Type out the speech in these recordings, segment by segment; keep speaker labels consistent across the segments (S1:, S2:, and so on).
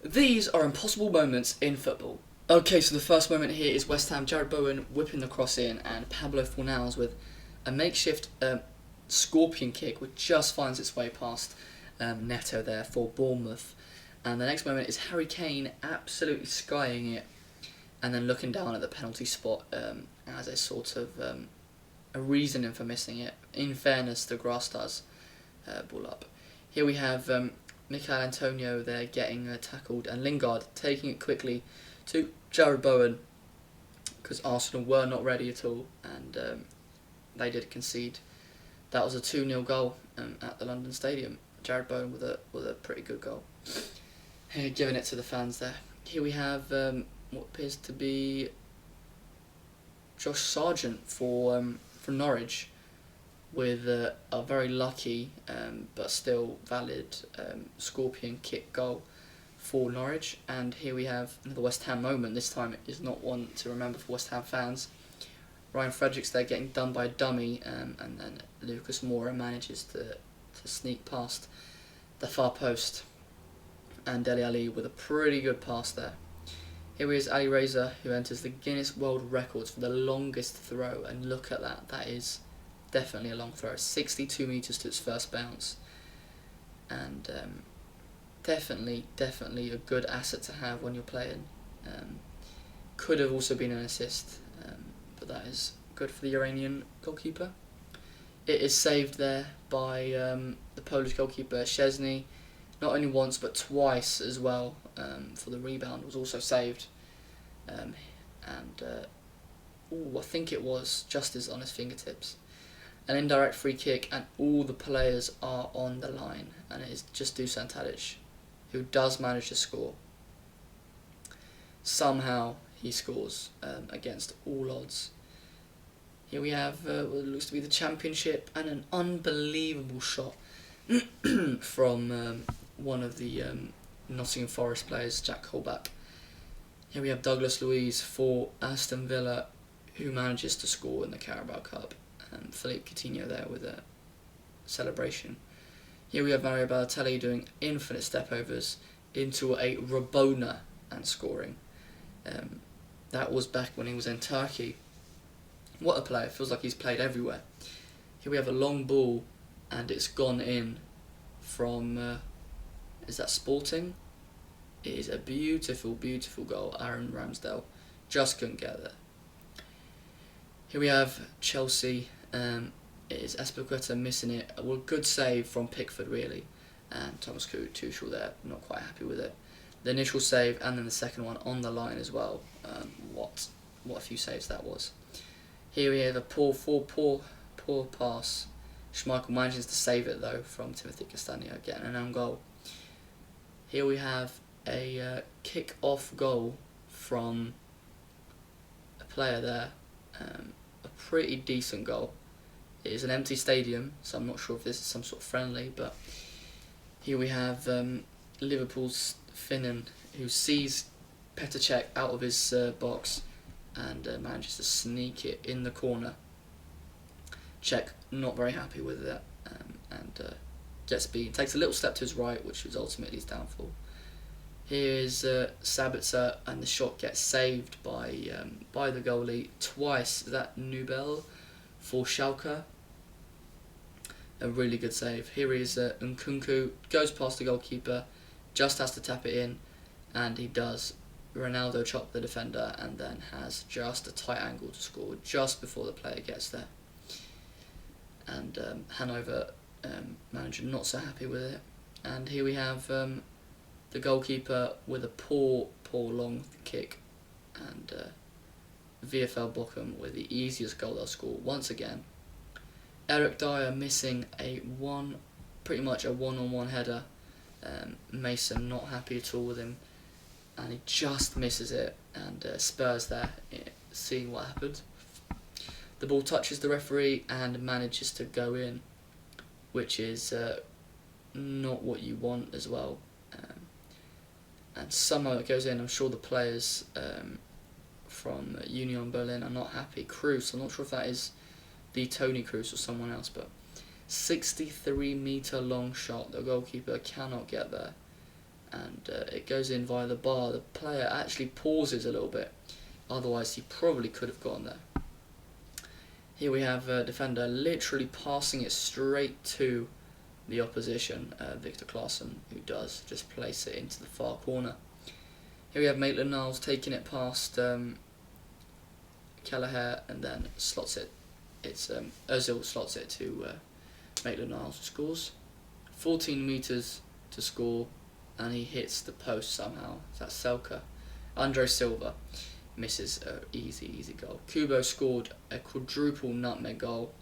S1: These are impossible moments in football. Okay, so the first moment here is West Ham, Jared Bowen whipping the cross in, and Pablo Fornals with a makeshift scorpion kick which just finds its way past Neto there for Bournemouth. And the next moment is Harry Kane absolutely skying it and then looking down at the penalty spot as a sort of a reasoning for missing it. In fairness, the grass does ball up. Here we have Michail Antonio there getting tackled, and Lingard taking it quickly to Jared Bowen because Arsenal were not ready at all, and they did concede. That was a 2-0 goal at the London Stadium. Jared Bowen with a pretty good goal. Giving it to the fans there. Here we have what appears to be Josh Sargent for Norwich with a very lucky but still valid scorpion kick goal for Norwich. And here we have another West Ham moment. This time it is not one to remember for West Ham fans. Ryan Fredericks there getting done by a dummy, and then Lucas Moura manages to sneak past the far post, and Dele Alli with a pretty good pass there. Here is Ali Reza, who enters the Guinness World Records for the longest throw, and look at that, that is definitely a long throw, 62 metres to its first bounce, and definitely a good asset to have when you're playing. Could have also been an assist, but that is good for the Iranian goalkeeper. It is saved there by the Polish goalkeeper Szczesny, not only once but twice as well, for the rebound was also saved, and I think it was just on his fingertips. An indirect free kick, and all the players are on the line, and it is just Dusan Tadic who does manage to score. Somehow he scores against all odds. Here we have what looks to be the championship, and an unbelievable shot from one of the Nottingham Forest players, Jack Colback. Here we have Douglas Luiz for Aston Villa, who manages to score in the Carabao Cup. Philippe Coutinho there with a celebration. Here we have Mario Balotelli doing infinite stepovers into a Rabona and scoring. That was back when he was in Turkey. What a player, feels like he's played everywhere. Here we have a long ball, and it's gone in from, is that Sporting? It is a beautiful goal. Aaron Ramsdale just couldn't get there. Here we have Chelsea. It is Azpilicueta missing it. Well, good save from Pickford really, and Thomas Tuchel there not quite happy with it. The initial save and then the second one on the line as well. What a few saves that was. Here we have a poor pass. Schmeichel manages to save it though from Timothy Castagne, getting an own goal. Here we have a kick-off goal from a player there. A pretty decent goal. It is an empty stadium, so I'm not sure if this is some sort of friendly, but here we have Liverpool's Finnan, who sees Petr Cech out of his box and manages to sneak it in the corner. Cech not very happy with that, and gets beat. Takes a little step to his right, which was ultimately his downfall. Here is Sabitzer, and the shot gets saved by the goalie twice. Is that Nubel for Schalke? A really good save. Here is Nkunku, goes past the goalkeeper, just has to tap it in, and he does. Ronaldo chopped the defender and then has just a tight angle to score just before the player gets there. And Hanover manager not so happy with it. And here we have the goalkeeper with a poor long kick, and VfL Bochum with the easiest goal they'll score once again. Eric Dyer missing pretty much a one-on-one header. Mason not happy at all with him, and he just misses it, and Spurs there seeing what happened. The ball touches the referee and manages to go in, which is not what you want as well. And somehow it goes in. I'm sure the players from Union Berlin are not happy. Kroos, I'm not sure if that is the Tony Kroos or someone else, but 63-metre long shot. The goalkeeper cannot get there. and it goes in via the bar. The player actually pauses a little bit, otherwise he probably could have gone there. Here we have a defender literally passing it straight to the opposition, Victor Claesson, who does just place it into the far corner. Here we have Maitland-Niles taking it past Kelleher and then slots it. It's Ozil slots it to Maitland-Niles, who scores. 14 metres to score, and he hits the post somehow. That's Selke. Andre Silva misses an easy goal. Kubo scored a quadruple nutmeg goal,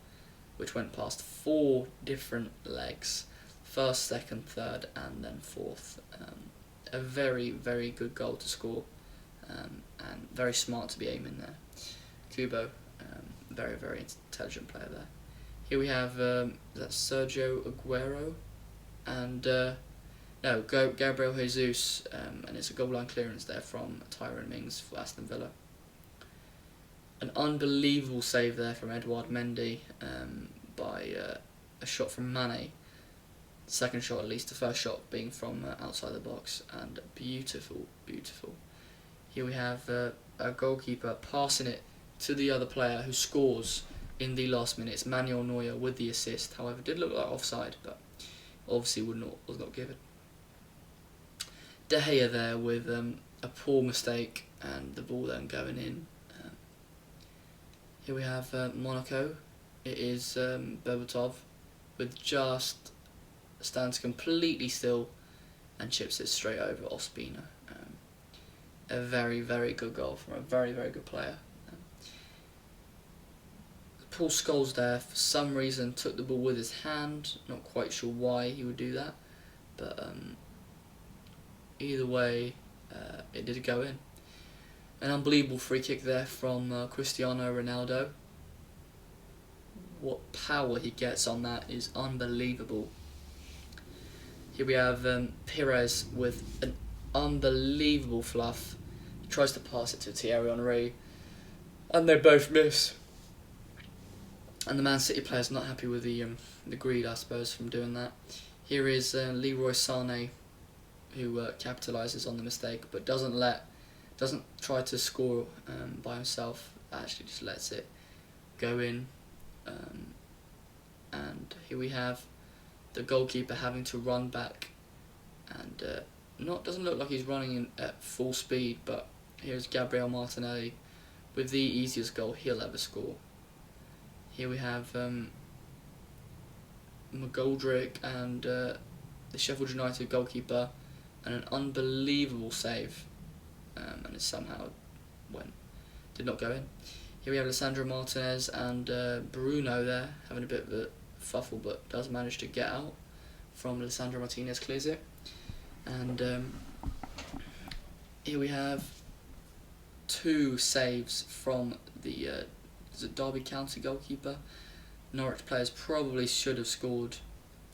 S1: which went past 4 different legs. First, second, third, and then fourth. A very good goal to score, and very smart to be aiming there. Kubo, very intelligent player there. Here we have that's Sergio Aguero, and Gabriel Jesus, and it's a goal line clearance there from Tyrone Mings for Aston Villa. An unbelievable save there from Edouard Mendy by a shot from Mane. Second shot at least, the first shot being from outside the box, and beautiful. Here we have a goalkeeper passing it to the other player who scores in the last minutes. Manuel Neuer with the assist, however did look like offside, but obviously was not given. De Gea there with a poor mistake and the ball then going in. Here we have Monaco. It is Berbatov with just stands completely still and chips it straight over Ospina. A very good goal from a very good player. Paul Scholes there for some reason took the ball with his hand. Not quite sure why he would do that, but either way it did go in. An unbelievable free kick there from Cristiano Ronaldo. What power he gets on that is unbelievable. Here we have Pires with an unbelievable fluff. He tries to pass it to Thierry Henry, and they both miss. And the Man City player's not happy with the greed, I suppose, from doing that. Here is Leroy Sané, who capitalises on the mistake, but doesn't try to score by himself. Actually, just lets it go in. And here we have the goalkeeper having to run back, and doesn't look like he's running at full speed. But here's Gabriel Martinelli with the easiest goal he'll ever score. Here we have McGoldrick and the Sheffield United goalkeeper, and an unbelievable save, and it somehow did not go in. Here we have Lisandro Martinez and Bruno there having a bit of a fuffle, but does manage to get out from Lisandro Martinez, clears it. And here we have 2 saves from the Derby County goalkeeper. Norwich players probably should have scored.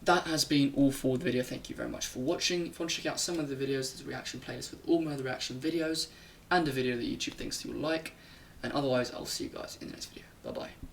S1: That has been all for the video. Thank you very much for watching. If you want to check out some of the videos, there's a reaction playlist with all my other reaction videos and a video that YouTube thinks you will like. And otherwise, I'll see you guys in the next video. Bye bye.